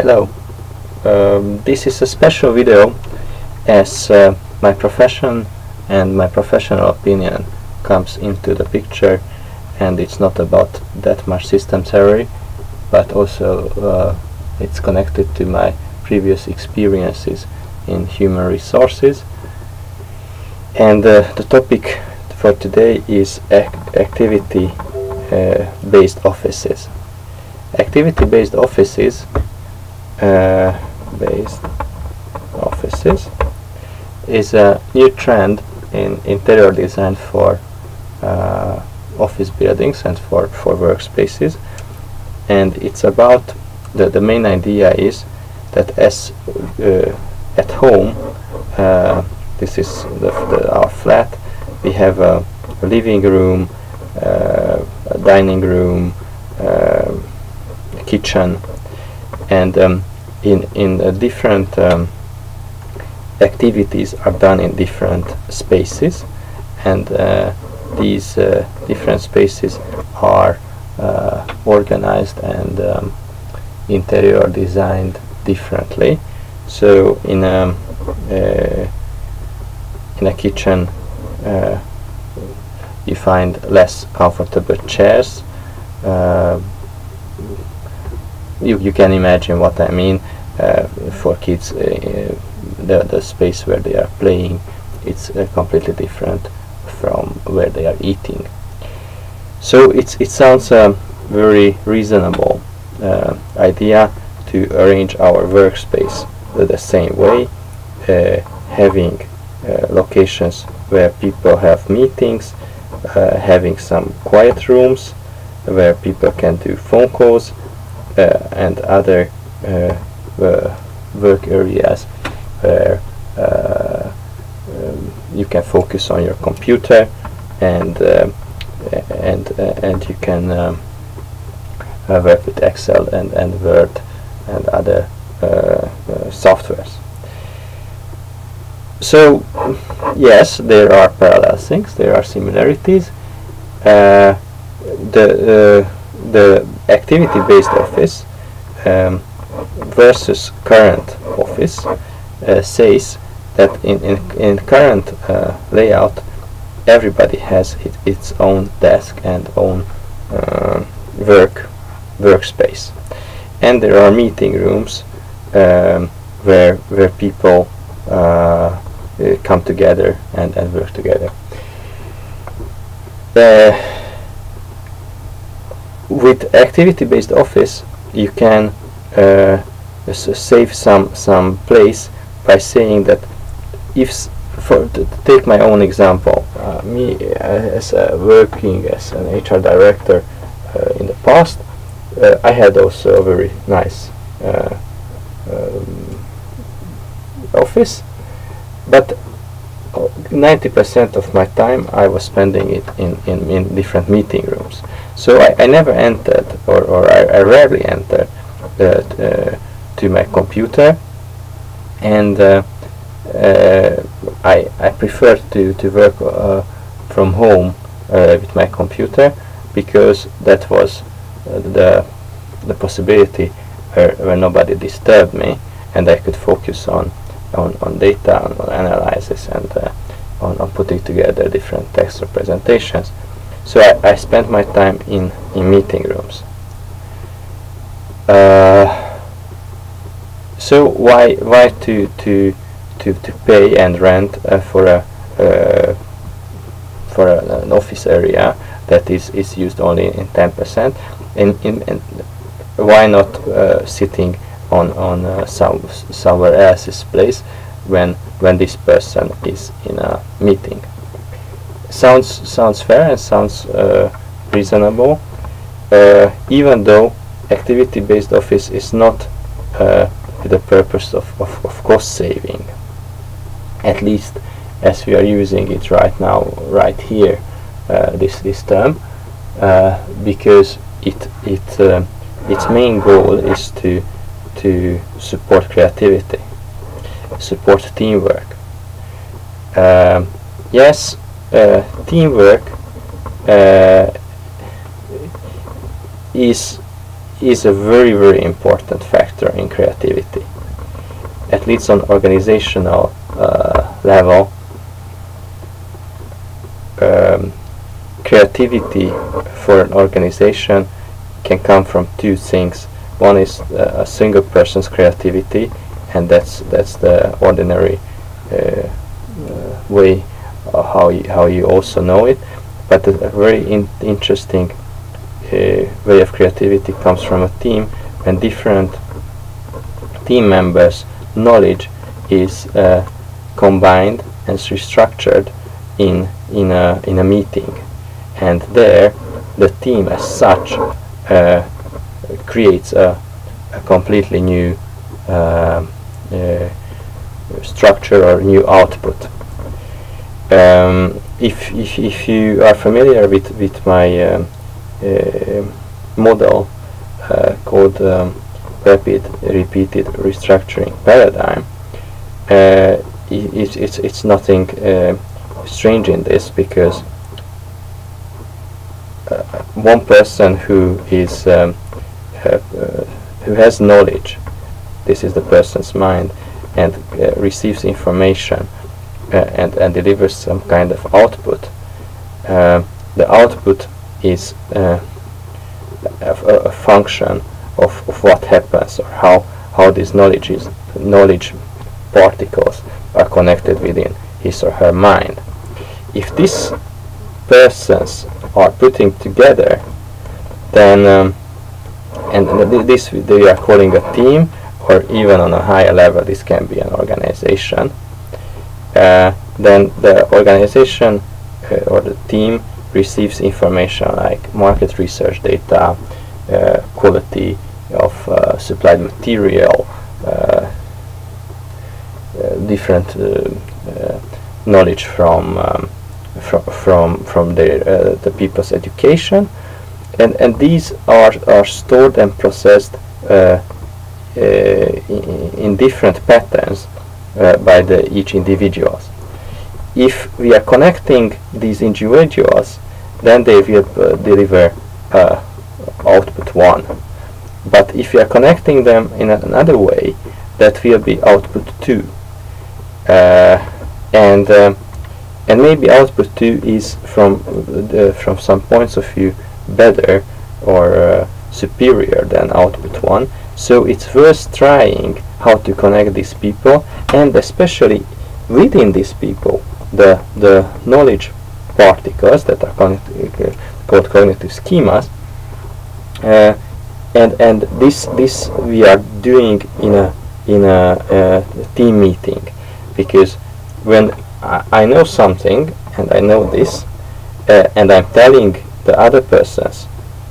Hello. This is a special video as my profession and my professional opinion comes into the picture, and it's not about that much system theory, but also it's connected to my previous experiences in human resources. And the topic for today is activity-based offices. Activity-based offices is a new trend in interior design for office buildings and for workspaces, and it's about the main idea is that as at home, this is our flat, we have a living room, a dining room, kitchen, and in different activities are done in different spaces, and these different spaces are organized and interior designed differently. So in a kitchen you find less comfortable chairs. You can imagine what I mean. For kids, the space where they are playing, it's completely different from where they are eating. So it sounds a very reasonable idea to arrange our workspace the same way, having locations where people have meetings, having some quiet rooms where people can do phone calls, and other work areas where you can focus on your computer and you can work with Excel and Word and other softwares. So yes, there are parallel things, there are similarities. The activity-based office versus current office says that in current layout, everybody has its own desk and own workspace, and there are meeting rooms where people come together and work together. With activity-based office, you can save some place by saying that to take my own example, me as working as an HR director in the past, I had also a very nice office, but 90% of my time I was spending it in different meeting rooms. So I never entered, or I rarely entered to my computer, and I prefer to work from home with my computer, because that was the possibility where nobody disturbed me, and I could focus on data, on analysis, and on putting together different text representations. So I spent my time in meeting rooms. So why to pay and rent for an office area that is used only in 10%, and why not sitting on somewhere else's place when this person is in a meeting? Sounds fair and sounds reasonable, even though activity-based office is not the purpose of cost saving, at least as we are using it right now, right here, this term, because its main goal is to support creativity, support teamwork. Yes, teamwork is a very important factor factor in creativity. At least on organizational level, creativity for an organization can come from two things. One is a single person's creativity, and that's the ordinary way how you also know it. But a very interesting way of creativity comes from a team, when different team members' knowledge is combined and restructured in a meeting, and there the team as such creates a completely new structure or new output. If you are familiar with my model called rapid repeated restructuring paradigm, it's nothing strange in this, because one person who has knowledge, this is the person's mind, and receives information and delivers some kind of output. The output is a function of what happens, or how these knowledge particles are connected within his or her mind. If these persons are putting together, then and this they are calling a team, or even on a higher level this can be an organization, then the organization or the team receives information like market research data, quality of supplied material, different knowledge from the people's education, and these are stored and processed in different patterns by each individuals. If we are connecting these individuals, then they will deliver output 1. But if we are connecting them in another way, that will be output 2. And maybe output 2 is from some points of view better or superior than output 1. So it's worth trying how to connect these people, and especially within these people, the knowledge particles that are called cognitive schemas, and this we are doing in a team meeting, because when I know something and I know this, and I'm telling the other persons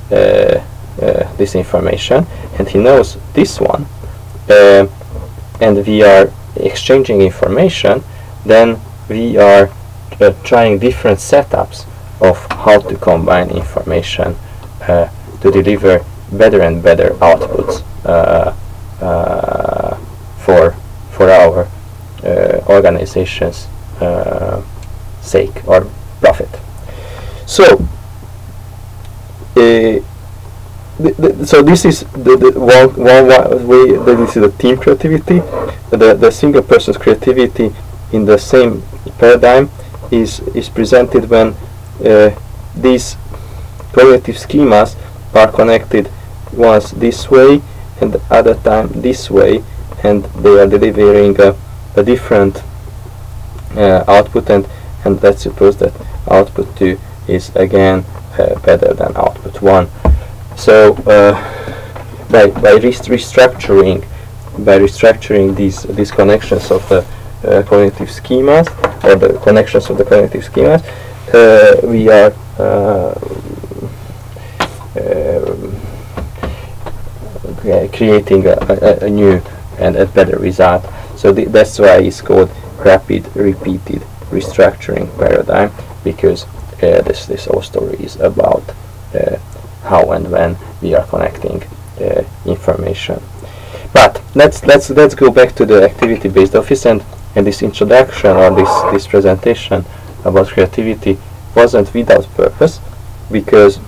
this information, and he knows this one, and we are exchanging information, then we are trying different setups of how to combine information to deliver better and better outputs for our organization's sake or profit. So so this is the one way that this is the team creativity. The single person's creativity in the same paradigm is presented when these cognitive schemas are connected once this way and the other time this way, and they are delivering a different output, and let's suppose that output 2 is again better than output 1. So by restructuring these connections of the cognitive schemas, or the connections of the cognitive schemas, we are creating a new and a better result. So that's why it's called rapid repeated restructuring paradigm, because this whole story is about how and when we are connecting information. But let's go back to the activity-based office, and this introduction, or this presentation about creativity wasn't without purpose, because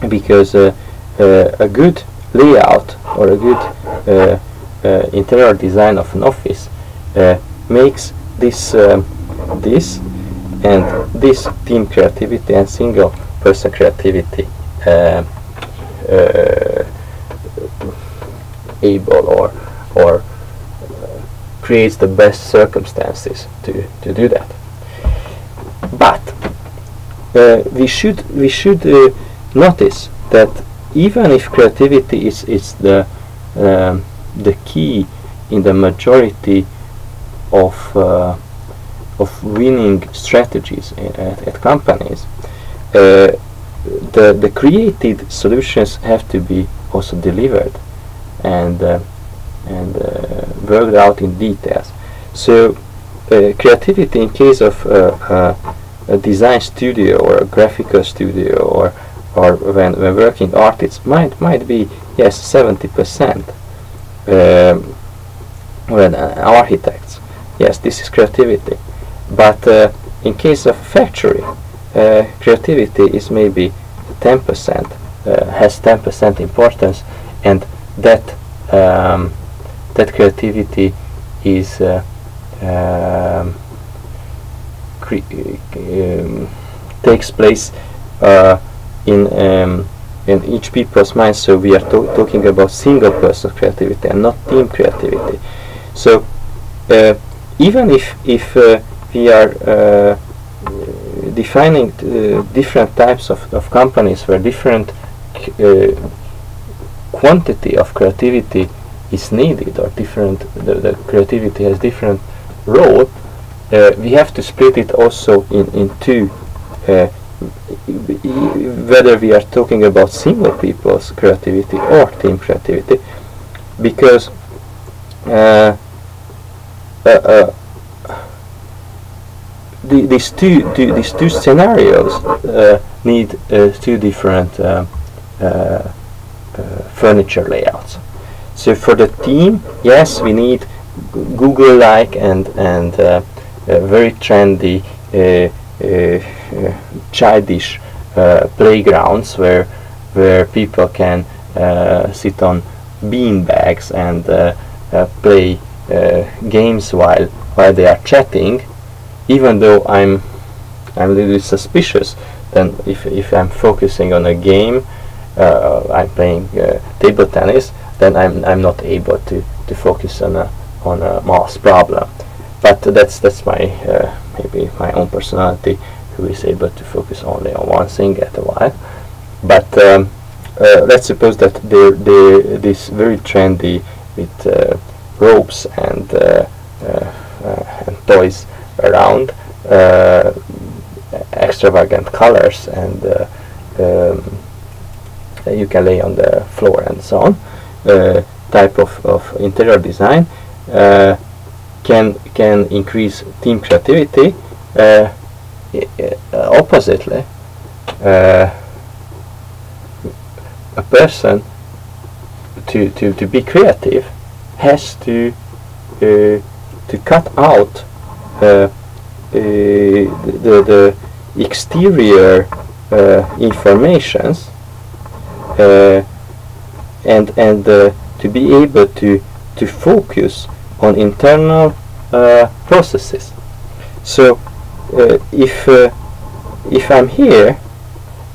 a good layout or a good interior design of an office makes this this and this team creativity and single person creativity able or creates the best circumstances to do that. But we should notice that even if creativity is the key in the majority of winning strategies at companies, the created solutions have to be also delivered and worked out in details. So creativity in case of a design studio or a graphical studio or when working artists might be, yes, 70%. When architects, yes, this is creativity. But in case of factory, creativity is maybe 10%, has 10% importance, and that creativity is takes place in each people's mind. So we are talking about single person creativity and not team creativity. So even if we are defining different types of companies where different quantity of creativity is needed, or different the creativity has different role, we have to split it also in two, whether we are talking about single people's creativity or team creativity, because these two scenarios need two different furniture layouts. So for the team, yes, we need Google-like and very trendy, childish playgrounds where people can sit on bean bags and play games while they are chatting. Even though I'm a little suspicious, then if I'm focusing on a game, I'm playing table tennis, then I'm not able to focus on a math problem. But that's my maybe my own personality, who is able to focus only on one thing at a while. But let's suppose that this very trendy with ropes and toys around, extravagant colors, and you can lay on the floor and so on, type of interior design can increase team creativity. Oppositely, a person to be creative has to cut out the exterior informations and to be able to focus on internal processes. So if I'm here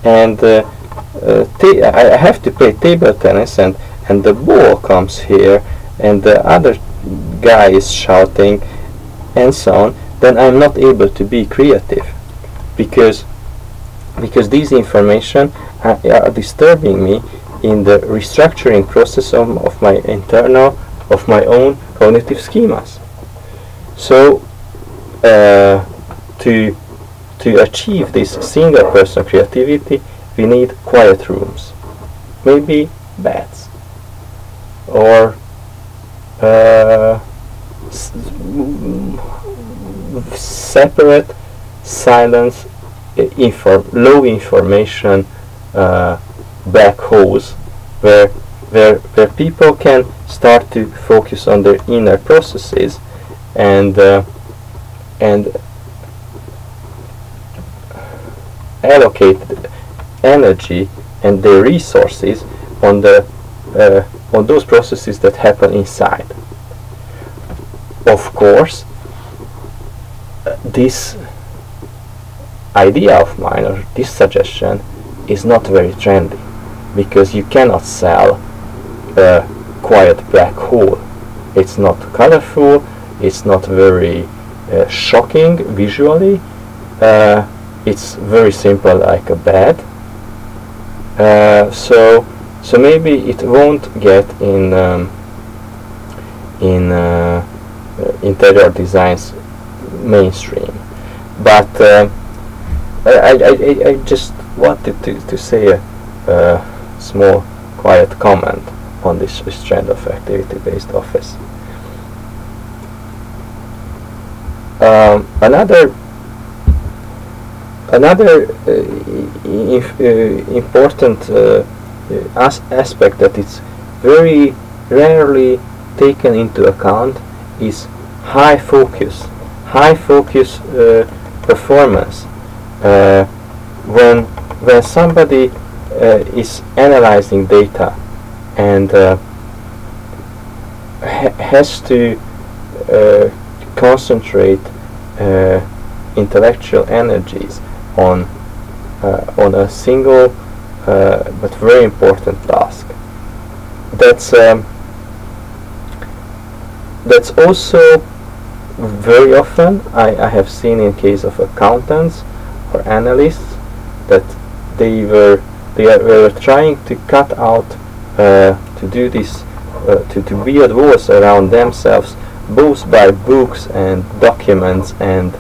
and I have to play table tennis and the ball comes here and the other guy is shouting and so on, then I'm not able to be creative because these information are disturbing me in the restructuring process of my own cognitive schemas. So to achieve this single person creativity, we need quiet rooms, maybe beds, or separate, silence, low information black holes where people can start to focus on their inner processes and allocate energy and their resources on the on those processes that happen inside. Of course, this idea of mine, or this suggestion, is not very trendy, because you cannot sell a quiet black hole. It's not colorful, it's not very shocking visually, it's very simple, like a bed. So maybe it won't get in interior design's mainstream, but I just wanted to say a small quiet comment on this trend of activity-based office. Another important aspect that is very rarely taken into account is high focus performance. When somebody is analyzing data and has to concentrate intellectual energies on a single but very important task. That's also very often I have seen in case of accountants or analysts that they were trying to cut out to do this to build walls around themselves, both by books and documents and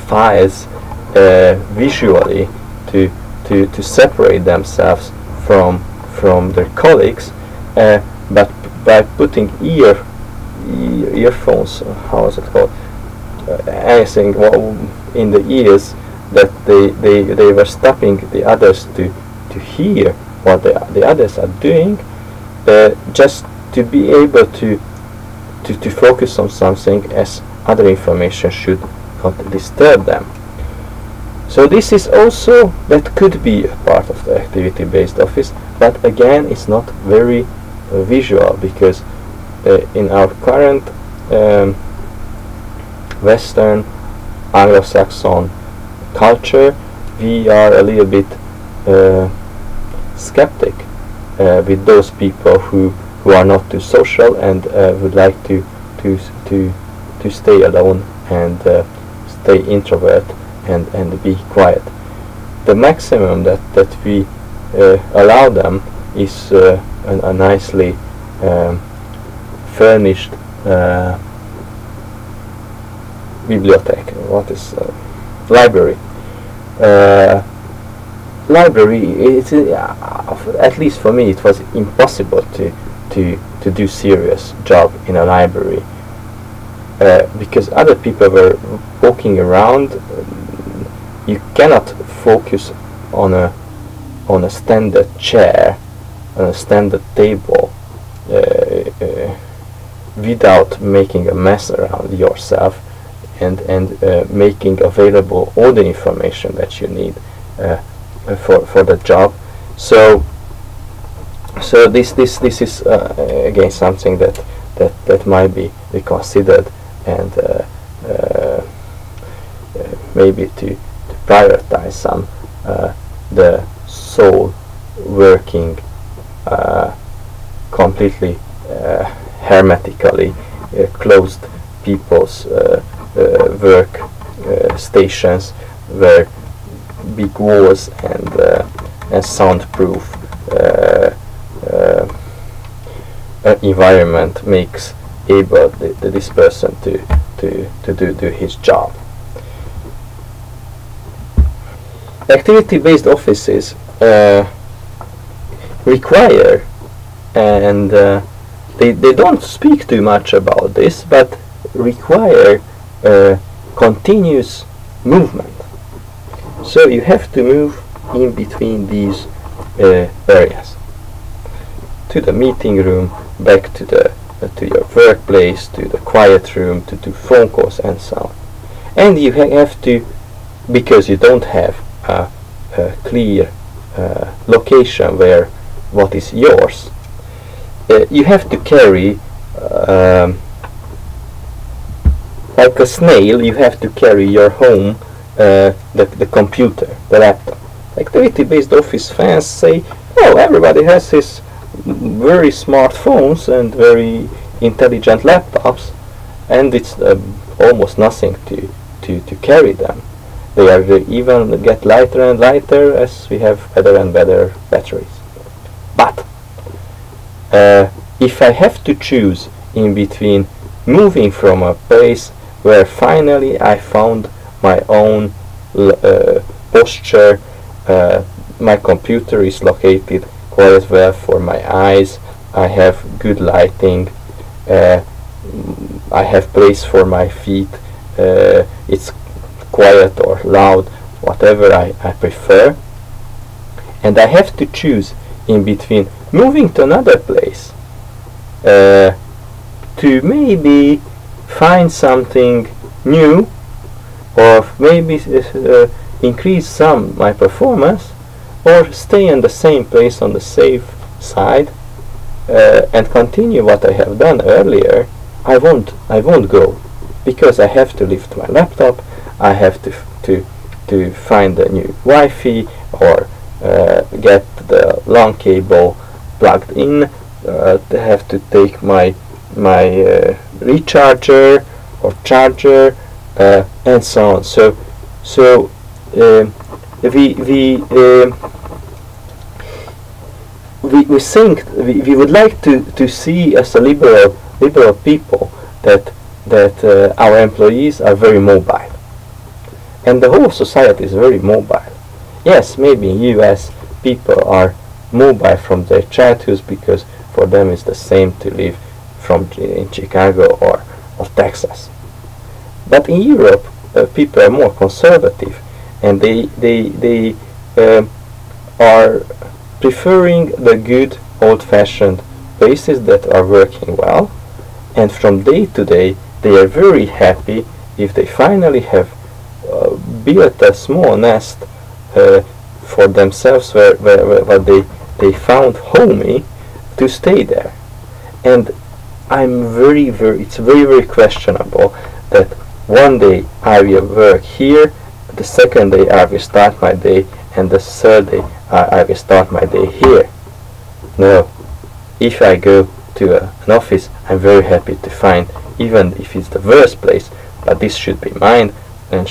files, visually to separate themselves from their colleagues, but by putting earphones, how is it called, anything in the ears, that they were stopping the others to hear what the others are doing, just to be able to focus on something, as other information should not disturb them. So this is also, that could be a part of the activity-based office, but again it's not very visual, because in our current Western Anglo-Saxon culture, we are a little bit skeptic with those people who are not too social and would like to stay alone and stay introvert and be quiet. The maximum that we allow them is a nicely furnished bibliothèque. What is library? Library. At least for me, it was impossible to do serious job in a library, because other people were walking around. You cannot focus on a standard chair, on a standard table, without making a mess around yourself and making available all the information that you need for the job. So this is again something that might be reconsidered, and maybe to prioritize some the soul working completely hermetically closed people's work stations, where big walls and soundproof environment makes able this person to do his job. Activity-based offices require, and they don't speak too much about this, but require continuous movement. So you have to move in between these areas, to the meeting room, back to your workplace, to the quiet room, to do phone calls and so on. And you have to, because you don't have a clear location where what is yours, you have to carry like a snail. You have to carry your home the computer, the laptop. Activity-based office fans say, oh, everybody has his very smart phones and very intelligent laptops, and it's almost nothing to carry them. They even get lighter and lighter as we have better and better batteries. But if I have to choose in between moving from a place where finally I found my own posture, my computer is located quite well for my eyes, I have good lighting, I have place for my feet, it's quiet or loud, whatever I prefer, and I have to choose in between moving to another place to maybe find something new, or maybe increase some my performance, or stay in the same place on the safe side and continue what I have done earlier. I won't go, because I have to lift my laptop, I have to find a new Wi-Fi, or get the long cable plugged in, have to take my recharger or charger, and so on. So we think we would like to see as a liberal people that our employees are very mobile, and the whole society is very mobile. Yes, maybe in US people are mobile from their childhood, because for them it's the same to live in Chicago or Texas. But in Europe, people are more conservative, and they are preferring the good old-fashioned places that are working well, and from day to day they are very happy if they finally have built a small nest for themselves where they found homey to stay there. And it's very questionable that one day I will work here, the second day I will start my day, and the third day I will start my day here. No, if I go to an office, I'm very happy to find, even if it's the worst place, but this should be mine, and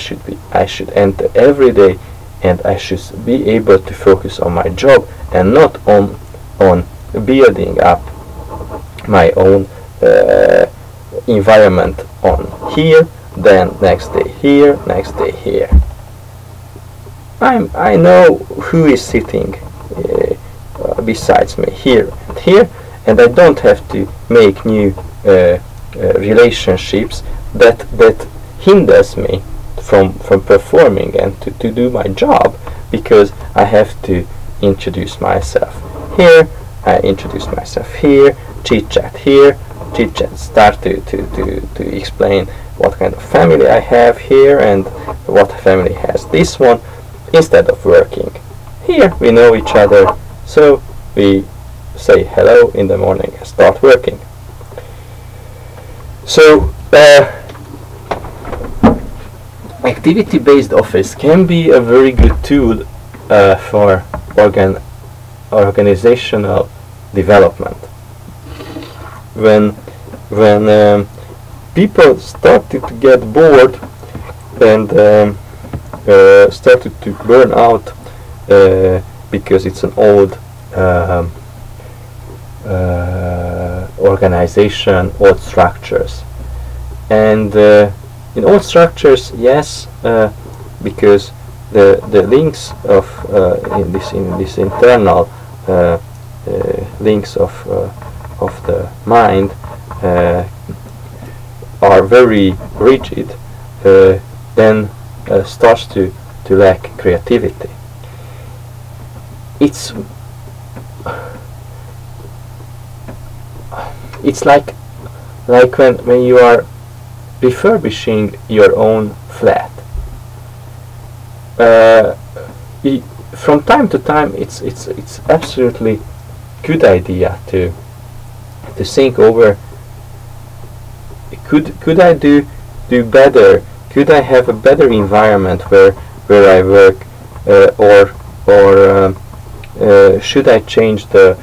I should enter every day, and I should be able to focus on my job and not on building up my own environment on here, then next day here, next day here. I know who is sitting besides me here and here, and I don't have to make new relationships that hinders me from performing and to do my job, because I have to introduce myself here, I introduce myself here, chit-chat here, chit-chat start to explain what kind of family I have here and what family has this one, instead of working. Here we know each other, so we say hello in the morning and start working. So activity-based office can be a very good tool for organizational development. When people started to get bored and started to burn out because it's an old organization, old structures, and in old structures, yes, because the links of in this internal links of the mind are very rigid, then starts to lack creativity. It's like when you are refurbishing your own flat. From time to time, it's absolutely good idea to to think over, could I do better? Could I have a better environment where I work, or should I change the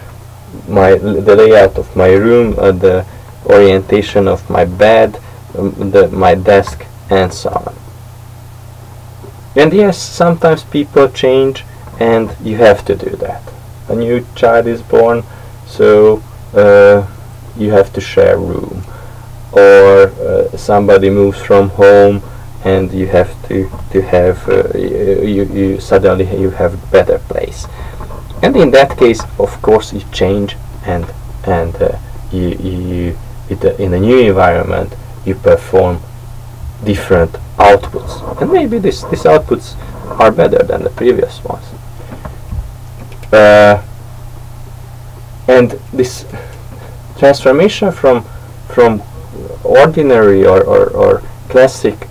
layout of my room, the orientation of my bed, my desk, and so on? And yes, sometimes people change, and you have to do that. A new child is born, so you have to share room, or somebody moves from home, and you have to have you suddenly you have better place. And in that case, of course, you change, and you in a new environment you perform different outputs, and maybe these outputs are better than the previous ones. And this transformation from ordinary or classic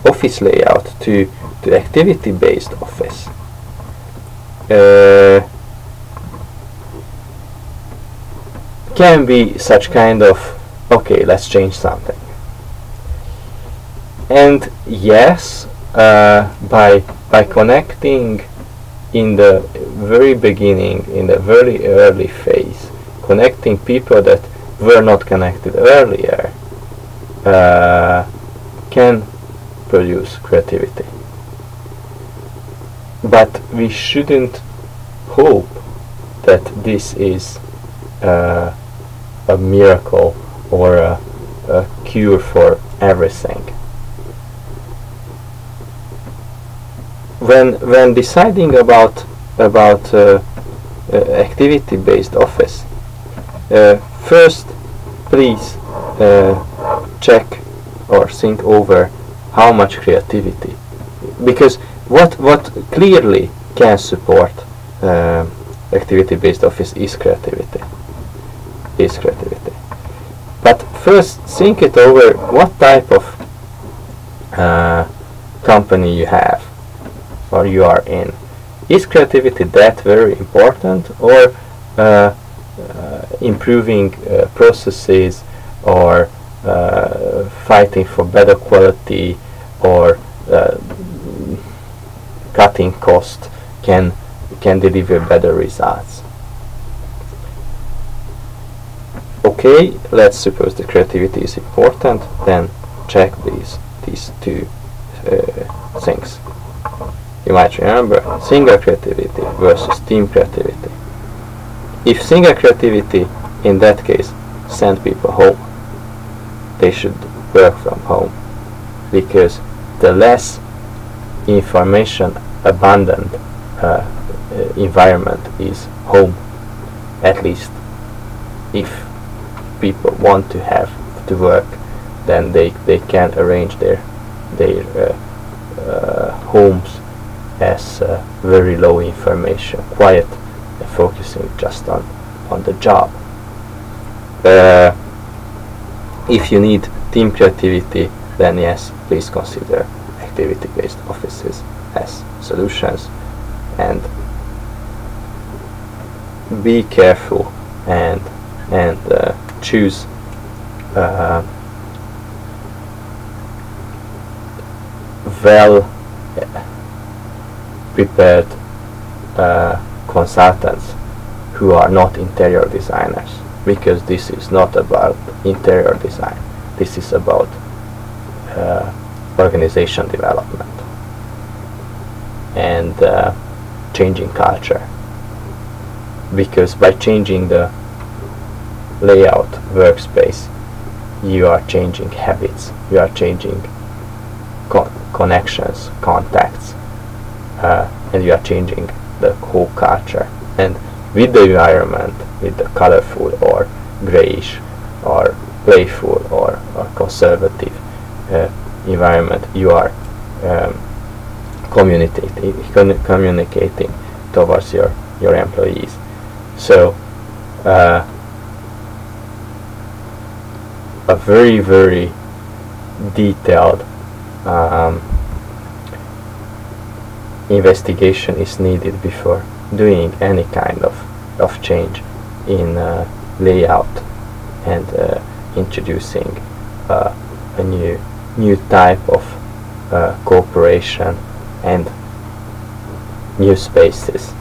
office layout to activity-based office can be such kind of, okay, let's change something. And yes, by connecting in the very beginning, in the very early phase, connecting people that were not connected earlier, can produce creativity. But we shouldn't hope that this is a miracle or a cure for everything. When deciding about activity-based office, first please check or think over how much creativity, because what clearly can support activity-based office is creativity. But first think it over, what type of company you have or you are in. Is creativity that very important, or improving processes, or fighting for better quality, or cutting cost can deliver better results? Okay, let's suppose the creativity is important, then check these two things. You might remember single creativity versus team creativity. If single creativity, in that case, send people home. They should work from home, because the less information abundant environment is home. At least if people want to have to work, then they can arrange their homes as very low information, quiet, and focusing just on the job. If you need team creativity, then yes, please consider activity-based offices as solutions, and be careful and choose well prepared consultants who are not interior designers, because this is not about interior design. This is about organization development and changing culture, because by changing the layout workspace, you are changing habits, you are changing connections, contacts, and you are changing the whole culture. And with the environment, with the colorful or grayish or playful or conservative environment, you are communicating towards your employees. So a very, very detailed investigation is needed before doing any kind of of change in layout and introducing a new type of cooperation and new spaces.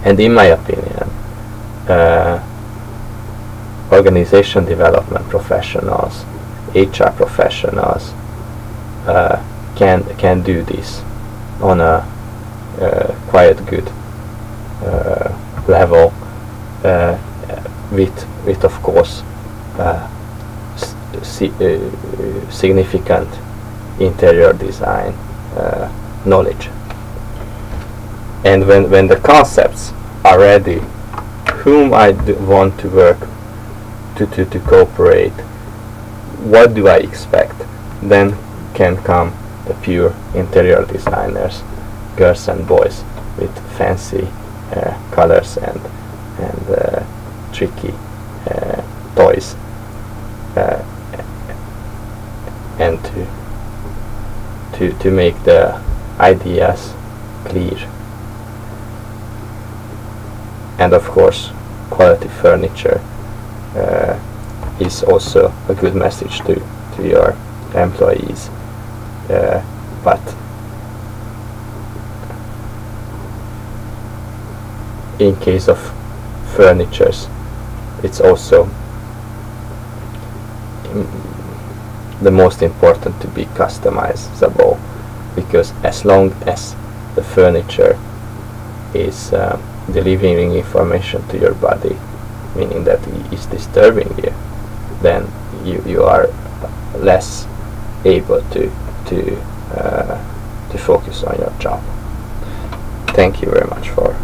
And in my opinion, organization development professionals, HR professionals can do this on a quite good level, with of course significant interior design knowledge. And when the concepts are ready, whom I want to work to cooperate, what do I expect, then can come the pure interior designers, girls and boys with fancy colors and tricky toys, and to make the ideas clear. And of course, quality furniture is also a good message to your employees, but in case of furnitures, it's also the most important to be customizable, because as long as the furniture is delivering information to your body, meaning that it is disturbing you, then you are less able to focus on your job. Thank you very much for